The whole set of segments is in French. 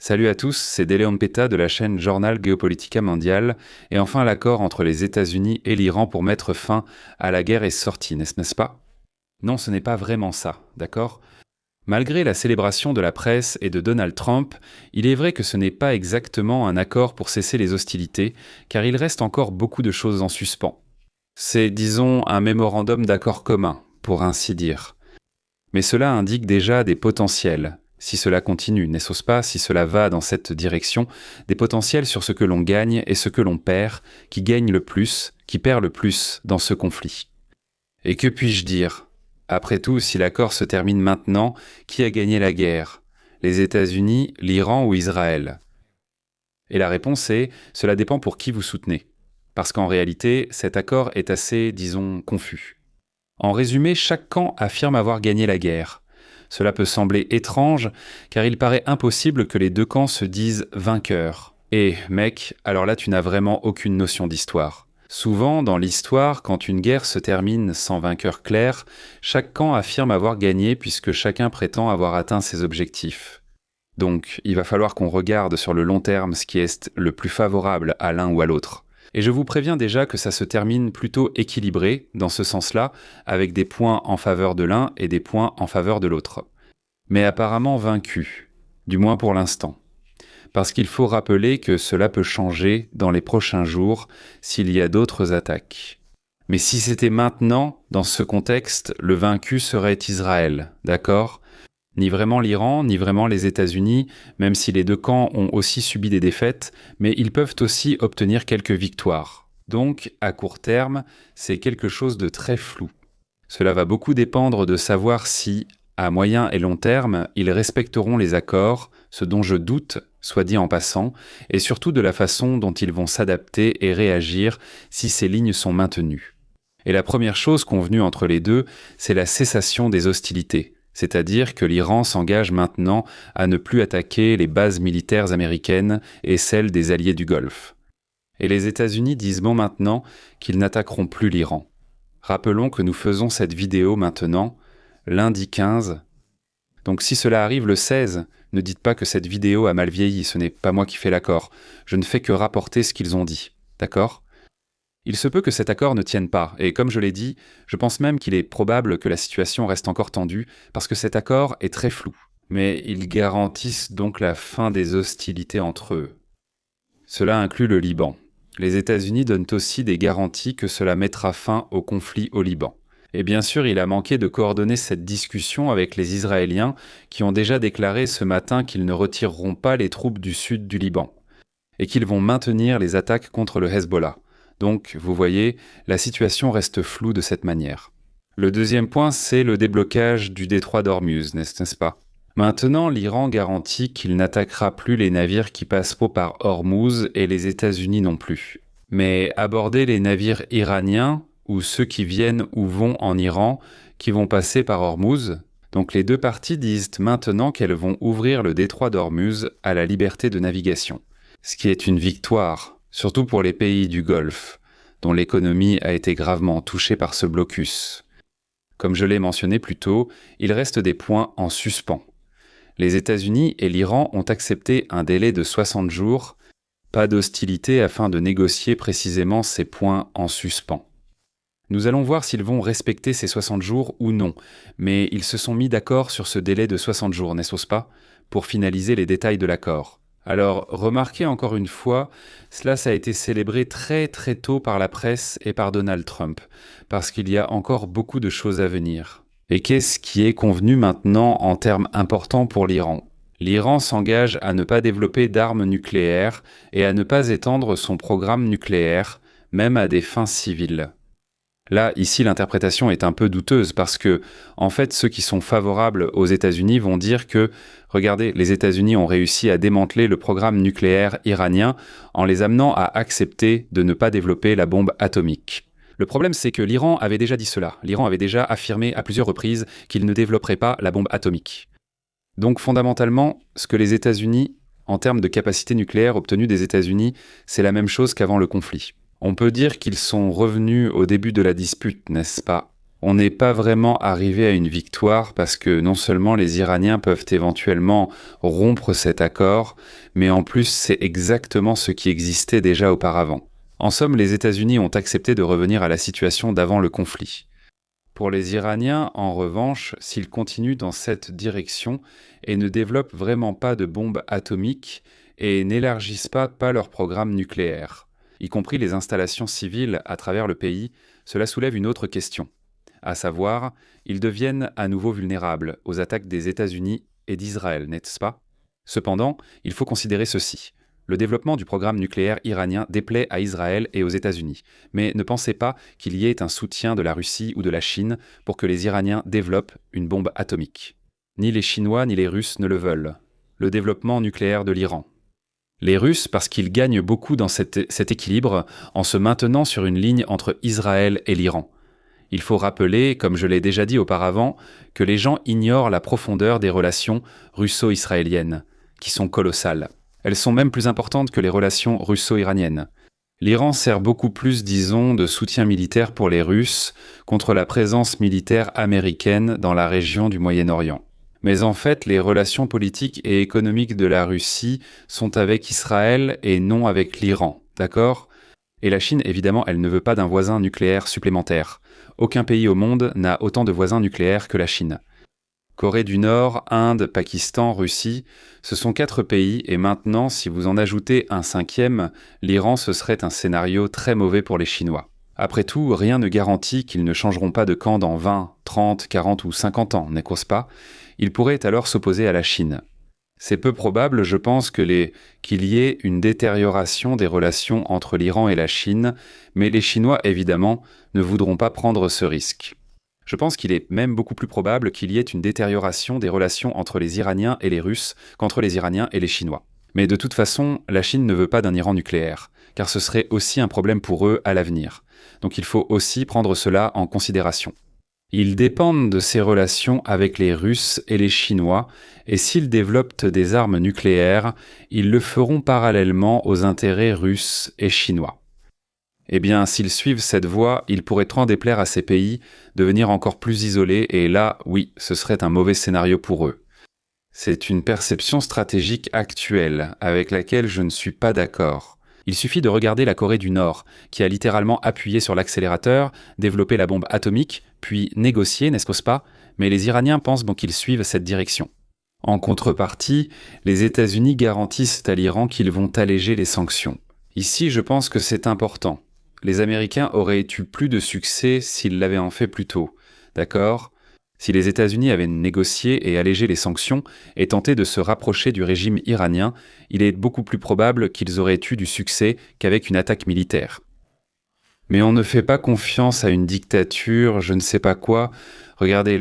Salut à tous, c'est Déléon Peta de la chaîne Journal Geopolitica Mondial, et enfin l'accord entre les États-Unis et l'Iran pour mettre fin à la guerre est sorti, n'est-ce pas? Non, ce n'est pas vraiment ça, d'accord? Malgré la célébration de la presse et de Donald Trump, il est vrai que ce n'est pas exactement un accord pour cesser les hostilités, car il reste encore beaucoup de choses en suspens. C'est, disons, un mémorandum d'accord commun, pour ainsi dire. Mais cela indique déjà des potentiels. Si cela continue, n'est-ce pas, si cela va dans cette direction, des potentiels sur ce que l'on gagne et ce que l'on perd, qui gagne le plus, qui perd le plus dans ce conflit. Et que puis-je dire? Après tout, si l'accord se termine maintenant, qui a gagné la guerre? Les États-Unis, l'Iran ou Israël? Et la réponse est, cela dépend pour qui vous soutenez. Parce qu'en réalité, cet accord est assez, disons, confus. En résumé, chaque camp affirme avoir gagné la guerre. Cela peut sembler étrange, car il paraît impossible que les deux camps se disent vainqueurs. Et, mec, alors là tu n'as vraiment aucune notion d'histoire. Souvent, dans l'histoire, quand une guerre se termine sans vainqueur clair, chaque camp affirme avoir gagné puisque chacun prétend avoir atteint ses objectifs. Donc, il va falloir qu'on regarde sur le long terme ce qui est le plus favorable à l'un ou à l'autre. Et je vous préviens déjà que ça se termine plutôt équilibré, dans ce sens-là, avec des points en faveur de l'un et des points en faveur de l'autre. Mais apparemment vaincu, du moins pour l'instant. Parce qu'il faut rappeler que cela peut changer dans les prochains jours s'il y a d'autres attaques. Mais si c'était maintenant, dans ce contexte, le vaincu serait Israël, d'accord ? Ni vraiment l'Iran, ni vraiment les États-Unis, même si les deux camps ont aussi subi des défaites, mais ils peuvent aussi obtenir quelques victoires. Donc, à court terme, c'est quelque chose de très flou. Cela va beaucoup dépendre de savoir si, à moyen et long terme, ils respecteront les accords, ce dont je doute, soit dit en passant, et surtout de la façon dont ils vont s'adapter et réagir si ces lignes sont maintenues. Et la première chose convenue entre les deux, c'est la cessation des hostilités. C'est-à-dire que l'Iran s'engage maintenant à ne plus attaquer les bases militaires américaines et celles des alliés du Golfe. Et les États-Unis disent bon maintenant qu'ils n'attaqueront plus l'Iran. Rappelons que nous faisons cette vidéo maintenant, lundi 15. Donc si cela arrive le 16, ne dites pas que cette vidéo a mal vieilli, ce n'est pas moi qui fais l'accord. Je ne fais que rapporter ce qu'ils ont dit, d'accord ? Il se peut que cet accord ne tienne pas, et comme je l'ai dit, je pense même qu'il est probable que la situation reste encore tendue, parce que cet accord est très flou. Mais ils garantissent donc la fin des hostilités entre eux. Cela inclut le Liban. Les États-Unis donnent aussi des garanties que cela mettra fin au conflit au Liban. Et bien sûr, il a manqué de coordonner cette discussion avec les Israéliens, qui ont déjà déclaré ce matin qu'ils ne retireront pas les troupes du sud du Liban, et qu'ils vont maintenir les attaques contre le Hezbollah. Donc, vous voyez, la situation reste floue de cette manière. Le deuxième point, c'est le déblocage du détroit d'Ormuz, n'est-ce pas? Maintenant, l'Iran garantit qu'il n'attaquera plus les navires qui passeront par Ormuz et les États-Unis non plus. Mais aborder les navires iraniens, ou ceux qui viennent ou vont en Iran, qui vont passer par Ormuz, donc les deux parties disent maintenant qu'elles vont ouvrir le détroit d'Ormuz à la liberté de navigation. Ce qui est une victoire. Surtout pour les pays du Golfe, dont l'économie a été gravement touchée par ce blocus. Comme je l'ai mentionné plus tôt, il reste des points en suspens. Les États-Unis et l'Iran ont accepté un délai de 60 jours, pas d'hostilité afin de négocier précisément ces points en suspens. Nous allons voir s'ils vont respecter ces 60 jours ou non, mais ils se sont mis d'accord sur ce délai de 60 jours, n'est-ce pas, pour finaliser les détails de l'accord. Alors, remarquez encore une fois, ça a été célébré très très tôt par la presse et par Donald Trump, parce qu'il y a encore beaucoup de choses à venir. Et qu'est-ce qui est convenu maintenant en termes importants pour l'Iran? L'Iran s'engage à ne pas développer d'armes nucléaires et à ne pas étendre son programme nucléaire, même à des fins civiles. Là, ici, l'interprétation est un peu douteuse parce que, en fait, ceux qui sont favorables aux États-Unis vont dire que, regardez, les États-Unis ont réussi à démanteler le programme nucléaire iranien en les amenant à accepter de ne pas développer la bombe atomique. Le problème, c'est que l'Iran avait déjà dit cela. L'Iran avait déjà affirmé à plusieurs reprises qu'il ne développerait pas la bombe atomique. Donc, fondamentalement, ce que les États-Unis, en termes de capacité nucléaire obtenue des États-Unis, c'est la même chose qu'avant le conflit. On peut dire qu'ils sont revenus au début de la dispute, n'est-ce pas? On n'est pas vraiment arrivé à une victoire parce que non seulement les Iraniens peuvent éventuellement rompre cet accord, mais en plus c'est exactement ce qui existait déjà auparavant. En somme, les États-Unis ont accepté de revenir à la situation d'avant le conflit. Pour les Iraniens, en revanche, s'ils continuent dans cette direction et ne développent vraiment pas de bombes atomiques et n'élargissent pas leur programme nucléaire, y compris les installations civiles à travers le pays, cela soulève une autre question. À savoir, ils deviennent à nouveau vulnérables aux attaques des États-Unis et d'Israël, n'est-ce pas? Cependant, il faut considérer ceci. Le développement du programme nucléaire iranien déplaît à Israël et aux États-Unis, mais ne pensez pas qu'il y ait un soutien de la Russie ou de la Chine pour que les Iraniens développent une bombe atomique. Ni les Chinois ni les Russes ne le veulent. Le développement nucléaire de l'Iran. Les Russes parce qu'ils gagnent beaucoup dans cet équilibre en se maintenant sur une ligne entre Israël et l'Iran. Il faut rappeler, comme je l'ai déjà dit auparavant, que les gens ignorent la profondeur des relations russo-israéliennes, qui sont colossales. Elles sont même plus importantes que les relations russo-iraniennes. L'Iran sert beaucoup plus, disons, de soutien militaire pour les Russes contre la présence militaire américaine dans la région du Moyen-Orient. Mais en fait, les relations politiques et économiques de la Russie sont avec Israël et non avec l'Iran, d'accord ? Et la Chine, évidemment, elle ne veut pas d'un voisin nucléaire supplémentaire. Aucun pays au monde n'a autant de voisins nucléaires que la Chine. Corée du Nord, Inde, Pakistan, Russie, ce sont 4 pays, et maintenant, si vous en ajoutez un 5e, l'Iran, ce serait un scénario très mauvais pour les Chinois. Après tout, rien ne garantit qu'ils ne changeront pas de camp dans 20, 30, 40 ou 50 ans, n'est-ce pas? Ils pourraient alors s'opposer à la Chine. C'est peu probable, je pense, qu'il y ait une détérioration des relations entre l'Iran et la Chine, mais les Chinois, évidemment, ne voudront pas prendre ce risque. Je pense qu'il est même beaucoup plus probable qu'il y ait une détérioration des relations entre les Iraniens et les Russes qu'entre les Iraniens et les Chinois. Mais de toute façon, la Chine ne veut pas d'un Iran nucléaire, car ce serait aussi un problème pour eux à l'avenir. Donc il faut aussi prendre cela en considération. Ils dépendent de ces relations avec les Russes et les Chinois, et s'ils développent des armes nucléaires, ils le feront parallèlement aux intérêts russes et chinois. Eh bien, s'ils suivent cette voie, ils pourraient trop en déplaire à ces pays, devenir encore plus isolés, et là, oui, ce serait un mauvais scénario pour eux. C'est une perception stratégique actuelle, avec laquelle je ne suis pas d'accord. Il suffit de regarder la Corée du Nord, qui a littéralement appuyé sur l'accélérateur, développé la bombe atomique, puis négocié, n'est-ce pas? Mais les Iraniens pensent qu'ils suivent cette direction. En contrepartie, les États-Unis garantissent à l'Iran qu'ils vont alléger les sanctions. Ici, je pense que c'est important. Les Américains auraient eu plus de succès s'ils l'avaient en fait plus tôt. D'accord ? Si les États-Unis avaient négocié et allégé les sanctions et tenté de se rapprocher du régime iranien, il est beaucoup plus probable qu'ils auraient eu du succès qu'avec une attaque militaire. Mais on ne fait pas confiance à une dictature, je ne sais pas quoi. Regardez,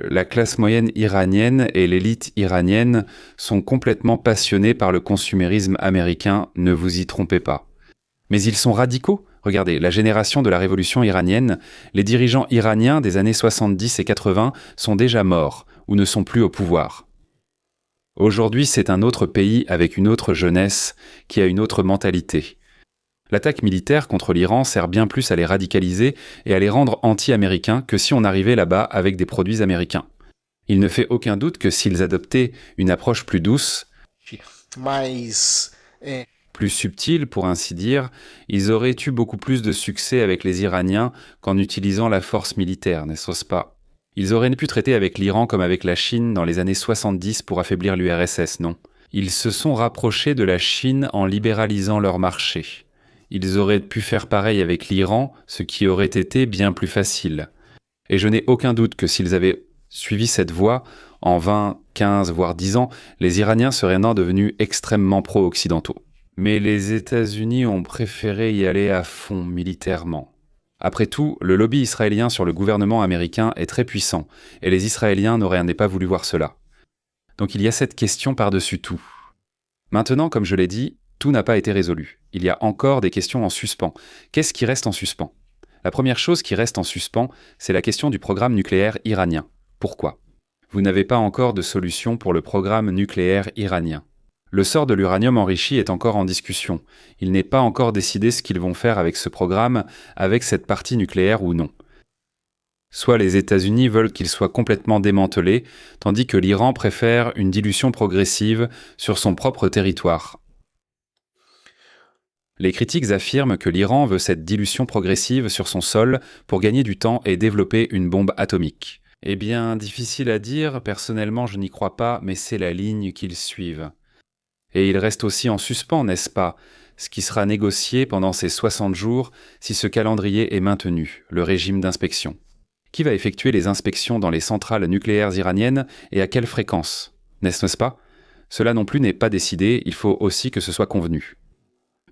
la classe moyenne iranienne et l'élite iranienne sont complètement passionnés par le consumérisme américain, ne vous y trompez pas. Mais ils sont radicaux. Regardez, la génération de la révolution iranienne, les dirigeants iraniens des années 70 et 80 sont déjà morts ou ne sont plus au pouvoir. Aujourd'hui, c'est un autre pays avec une autre jeunesse qui a une autre mentalité. L'attaque militaire contre l'Iran sert bien plus à les radicaliser et à les rendre anti-américains que si on arrivait là-bas avec des produits américains. Il ne fait aucun doute que s'ils adoptaient une approche plus douce, plus subtile pour ainsi dire, ils auraient eu beaucoup plus de succès avec les Iraniens qu'en utilisant la force militaire, n'est-ce pas? Ils auraient pu traiter avec l'Iran comme avec la Chine dans les années 70 pour affaiblir l'URSS, non? Ils se sont rapprochés de la Chine en libéralisant leur marché. Ils auraient pu faire pareil avec l'Iran, ce qui aurait été bien plus facile. Et je n'ai aucun doute que s'ils avaient suivi cette voie, en 20, 15, voire 10 ans, les Iraniens seraient devenus extrêmement pro-occidentaux. Mais les États-Unis ont préféré y aller à fond militairement. Après tout, le lobby israélien sur le gouvernement américain est très puissant, et les Israéliens n'auraient pas voulu voir cela. Donc il y a cette question par-dessus tout. Maintenant, comme je l'ai dit, tout n'a pas été résolu. Il y a encore des questions en suspens. Qu'est-ce qui reste en suspens? La première chose qui reste en suspens, c'est la question du programme nucléaire iranien. Pourquoi? Vous n'avez pas encore de solution pour le programme nucléaire iranien. Le sort de l'uranium enrichi est encore en discussion. Il n'est pas encore décidé ce qu'ils vont faire avec ce programme, avec cette partie nucléaire ou non. Soit les États-Unis veulent qu'il soit complètement démantelé, tandis que l'Iran préfère une dilution progressive sur son propre territoire. Les critiques affirment que l'Iran veut cette dilution progressive sur son sol pour gagner du temps et développer une bombe atomique. Eh bien, difficile à dire, personnellement je n'y crois pas, mais c'est la ligne qu'ils suivent. Et il reste aussi en suspens, n'est-ce pas, ce qui sera négocié pendant ces 60 jours si ce calendrier est maintenu, le régime d'inspection. Qui va effectuer les inspections dans les centrales nucléaires iraniennes et à quelle fréquence? N'est-ce pas? Cela non plus n'est pas décidé, il faut aussi que ce soit convenu.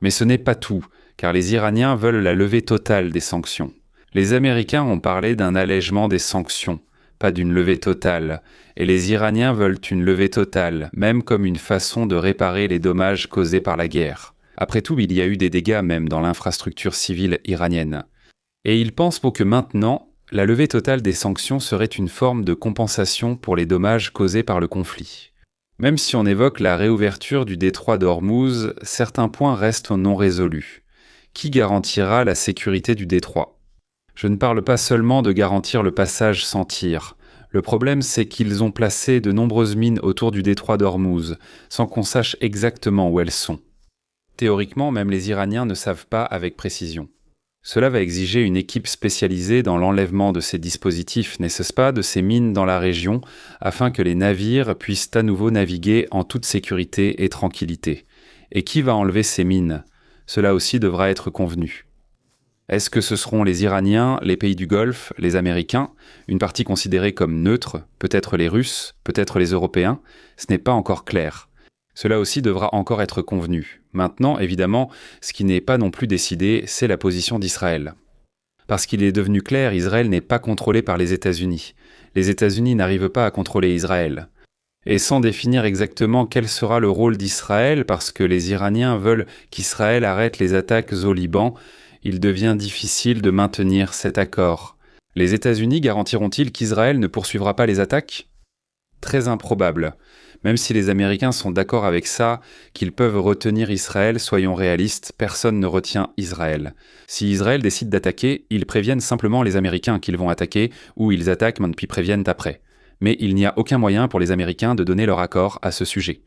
Mais ce n'est pas tout, car les Iraniens veulent la levée totale des sanctions. Les Américains ont parlé d'un allègement des sanctions, pas d'une levée totale, et les Iraniens veulent une levée totale, même comme une façon de réparer les dommages causés par la guerre. Après tout, il y a eu des dégâts même dans l'infrastructure civile iranienne. Et ils pensent que maintenant, la levée totale des sanctions serait une forme de compensation pour les dommages causés par le conflit. Même si on évoque la réouverture du détroit d'Ormuz, certains points restent non résolus. Qui garantira la sécurité du détroit? Je ne parle pas seulement de garantir le passage sans tir. Le problème, c'est qu'ils ont placé de nombreuses mines autour du détroit d'Ormuz, sans qu'on sache exactement où elles sont. Théoriquement, même les Iraniens ne savent pas avec précision. Cela va exiger une équipe spécialisée dans l'enlèvement de ces dispositifs, n'est-ce pas, de ces mines dans la région, afin que les navires puissent à nouveau naviguer en toute sécurité et tranquillité. Et qui va enlever ces mines? Cela aussi devra être convenu. Est-ce que ce seront les Iraniens, les pays du Golfe, les Américains, une partie considérée comme neutre, peut-être les Russes, peut-être les Européens? Ce n'est pas encore clair. Cela aussi devra encore être convenu. Maintenant, évidemment, ce qui n'est pas non plus décidé, c'est la position d'Israël. Parce qu'il est devenu clair, Israël n'est pas contrôlé par les États-Unis. Les États-Unis n'arrivent pas à contrôler Israël. Et sans définir exactement quel sera le rôle d'Israël, parce que les Iraniens veulent qu'Israël arrête les attaques au Liban, il devient difficile de maintenir cet accord. Les États-Unis garantiront-ils qu'Israël ne poursuivra pas les attaques? Très improbable. Même si les Américains sont d'accord avec ça, qu'ils peuvent retenir Israël, soyons réalistes, personne ne retient Israël. Si Israël décide d'attaquer, ils préviennent simplement les Américains qu'ils vont attaquer, ou ils attaquent puis préviennent après. Mais il n'y a aucun moyen pour les Américains de donner leur accord à ce sujet.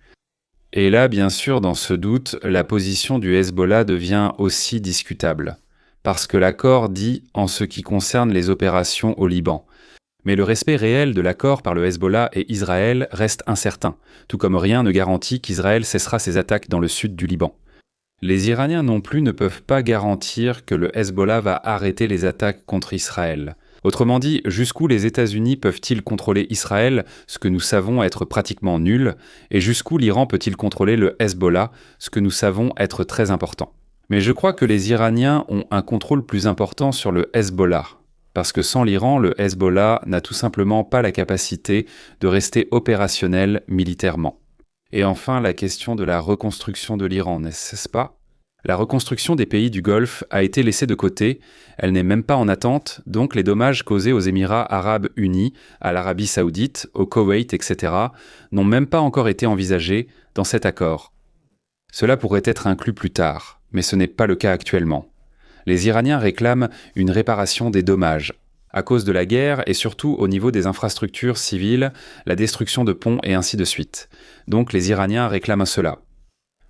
Et là, bien sûr, dans ce doute, la position du Hezbollah devient aussi discutable. Parce que l'accord dit en ce qui concerne les opérations au Liban. Mais le respect réel de l'accord par le Hezbollah et Israël reste incertain, tout comme rien ne garantit qu'Israël cessera ses attaques dans le sud du Liban. Les Iraniens non plus ne peuvent pas garantir que le Hezbollah va arrêter les attaques contre Israël. Autrement dit, jusqu'où les États-Unis peuvent-ils contrôler Israël, ce que nous savons être pratiquement nul, et jusqu'où l'Iran peut-il contrôler le Hezbollah, ce que nous savons être très important. Mais je crois que les Iraniens ont un contrôle plus important sur le Hezbollah. Parce que sans l'Iran, le Hezbollah n'a tout simplement pas la capacité de rester opérationnel militairement. Et enfin, la question de la reconstruction de l'Iran, n'est-ce pas? La reconstruction des pays du Golfe a été laissée de côté, elle n'est même pas en attente, donc les dommages causés aux Émirats arabes unis, à l'Arabie saoudite, au Koweït, etc., n'ont même pas encore été envisagés dans cet accord. Cela pourrait être inclus plus tard, mais ce n'est pas le cas actuellement. Les Iraniens réclament une réparation des dommages, à cause de la guerre et surtout au niveau des infrastructures civiles, la destruction de ponts et ainsi de suite. Donc les Iraniens réclament cela.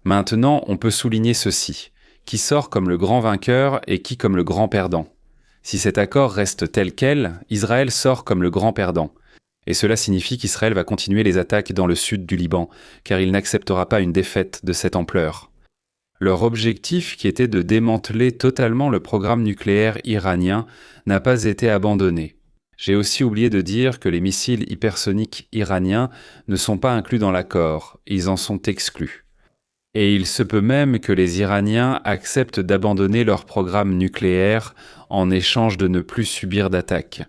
Maintenant, on peut souligner ceci. Qui sort comme le grand vainqueur et qui comme le grand perdant? Si cet accord reste tel quel, Israël sort comme le grand perdant. Et cela signifie qu'Israël va continuer les attaques dans le sud du Liban, car il n'acceptera pas une défaite de cette ampleur. Leur objectif, qui était de démanteler totalement le programme nucléaire iranien, n'a pas été abandonné. J'ai aussi oublié de dire que les missiles hypersoniques iraniens ne sont pas inclus dans l'accord, ils en sont exclus. Et il se peut même que les Iraniens acceptent d'abandonner leur programme nucléaire en échange de ne plus subir d'attaques.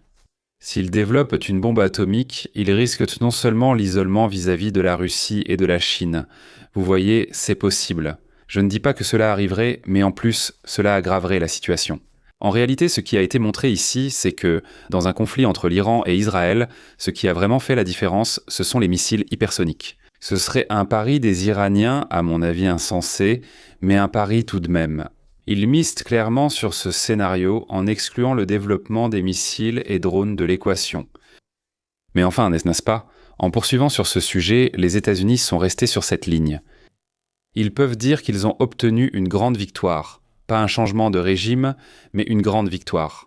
S'ils développent une bombe atomique, ils risquent non seulement l'isolement vis-à-vis de la Russie et de la Chine. Vous voyez, c'est possible. Je ne dis pas que cela arriverait, mais en plus, cela aggraverait la situation. En réalité, ce qui a été montré ici, c'est que, dans un conflit entre l'Iran et Israël, ce qui a vraiment fait la différence, ce sont les missiles hypersoniques. Ce serait un pari des Iraniens, à mon avis insensé, mais un pari tout de même. Ils misent clairement sur ce scénario en excluant le développement des missiles et drones de l'équation. Mais enfin, n'est-ce pas? En poursuivant sur ce sujet, les États-Unis sont restés sur cette ligne. Ils peuvent dire qu'ils ont obtenu une grande victoire, pas un changement de régime, mais une grande victoire.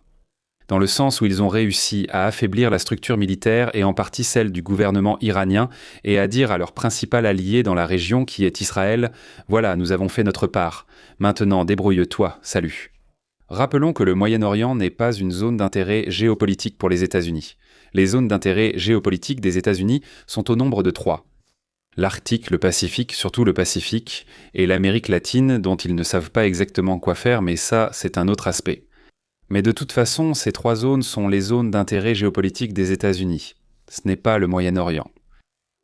Dans le sens où ils ont réussi à affaiblir la structure militaire et en partie celle du gouvernement iranien et à dire à leur principal allié dans la région qui est Israël « Voilà, nous avons fait notre part. Maintenant, débrouille-toi, salut ». Rappelons que le Moyen-Orient n'est pas une zone d'intérêt géopolitique pour les États-Unis. Les zones d'intérêt géopolitique des États-Unis sont au nombre de 3. L'Arctique, le Pacifique, surtout le Pacifique, et l'Amérique latine dont ils ne savent pas exactement quoi faire, mais ça, c'est un autre aspect. Mais de toute façon, ces 3 zones sont les zones d'intérêt géopolitique des États-Unis. Ce n'est pas le Moyen-Orient.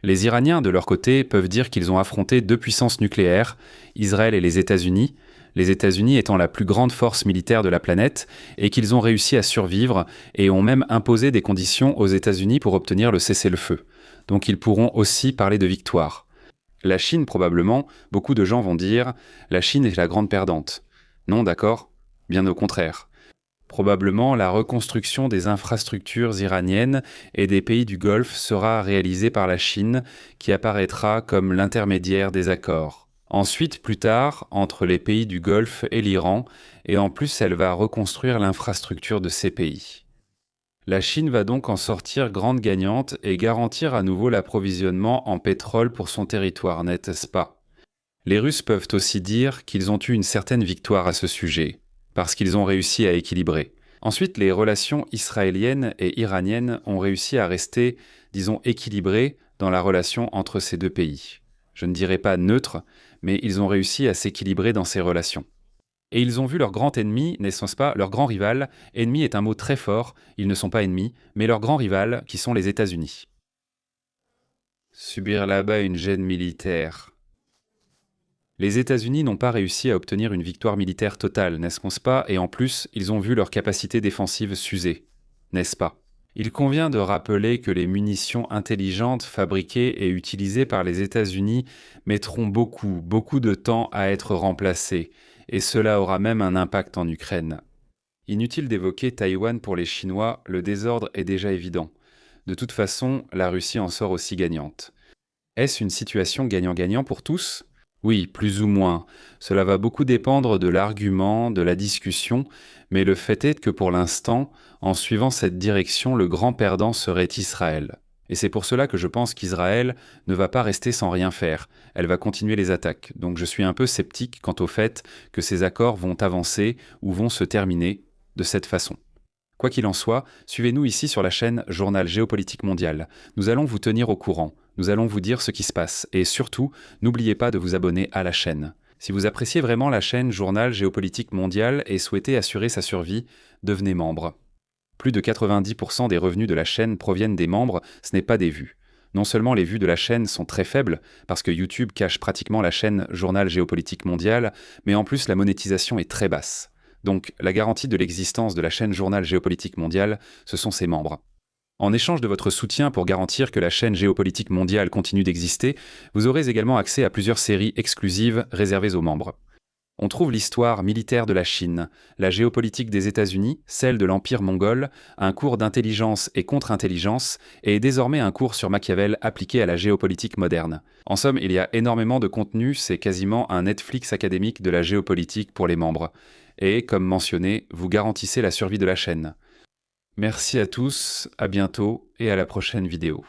Les Iraniens, de leur côté, peuvent dire qu'ils ont affronté 2 puissances nucléaires, Israël et les États-Unis étant la plus grande force militaire de la planète, et qu'ils ont réussi à survivre et ont même imposé des conditions aux États-Unis pour obtenir le cessez-le-feu. Donc ils pourront aussi parler de victoire. La Chine, probablement, beaucoup de gens vont dire « la Chine est la grande perdante ». Non, d'accord? Bien au contraire. Probablement, la reconstruction des infrastructures iraniennes et des pays du Golfe sera réalisée par la Chine, qui apparaîtra comme l'intermédiaire des accords. Ensuite, plus tard, entre les pays du Golfe et l'Iran, et en plus elle va reconstruire l'infrastructure de ces pays. La Chine va donc en sortir grande gagnante et garantir à nouveau l'approvisionnement en pétrole pour son territoire, n'est-ce pas? Les Russes peuvent aussi dire qu'ils ont eu une certaine victoire à ce sujet, parce qu'ils ont réussi à équilibrer. Ensuite, les relations israéliennes et iraniennes ont réussi à rester, disons, équilibrées dans la relation entre ces 2 pays. Je ne dirais pas neutre, mais ils ont réussi à s'équilibrer dans ces relations. Et ils ont vu leur grand ennemi, n'est-ce pas, leur grand rival. Ennemi est un mot très fort, ils ne sont pas ennemis, mais leur grand rival, qui sont les États-Unis. Subir là-bas une gêne militaire. Les États-Unis n'ont pas réussi à obtenir une victoire militaire totale, n'est-ce pas, et en plus, ils ont vu leur capacité défensive s'user, n'est-ce pas? Il convient de rappeler que les munitions intelligentes fabriquées et utilisées par les États-Unis mettront beaucoup de temps à être remplacées, et cela aura même un impact en Ukraine. Inutile d'évoquer Taïwan pour les Chinois, le désordre est déjà évident. De toute façon, la Russie en sort aussi gagnante. Est-ce une situation gagnant-gagnant pour tous ? Oui, plus ou moins. Cela va beaucoup dépendre de l'argument, de la discussion, mais le fait est que pour l'instant, en suivant cette direction, le grand perdant serait Israël. Et c'est pour cela que je pense qu'Israël ne va pas rester sans rien faire. Elle va continuer les attaques. Donc je suis un peu sceptique quant au fait que ces accords vont avancer ou vont se terminer de cette façon. Quoi qu'il en soit, suivez-nous ici sur la chaîne Journal Géopolitique Mondial. Nous allons vous tenir au courant, nous allons vous dire ce qui se passe, et surtout, n'oubliez pas de vous abonner à la chaîne. Si vous appréciez vraiment la chaîne Journal Géopolitique Mondial et souhaitez assurer sa survie, devenez membre. Plus de 90% des revenus de la chaîne proviennent des membres, ce n'est pas des vues. Non seulement les vues de la chaîne sont très faibles, parce que YouTube cache pratiquement la chaîne Journal Géopolitique Mondial, mais en plus la monétisation est très basse. Donc, la garantie de l'existence de la chaîne Journal Géopolitique Mondial, ce sont ses membres. En échange de votre soutien pour garantir que la chaîne Géopolitique Mondiale continue d'exister, vous aurez également accès à plusieurs séries exclusives réservées aux membres. On trouve l'histoire militaire de la Chine, la géopolitique des États-Unis, celle de l'Empire mongol, un cours d'intelligence et contre-intelligence, et désormais un cours sur Machiavel appliqué à la géopolitique moderne. En somme, il y a énormément de contenu, c'est quasiment un Netflix académique de la géopolitique pour les membres. Et, comme mentionné, vous garantissez la survie de la chaîne. Merci à tous, à bientôt et à la prochaine vidéo.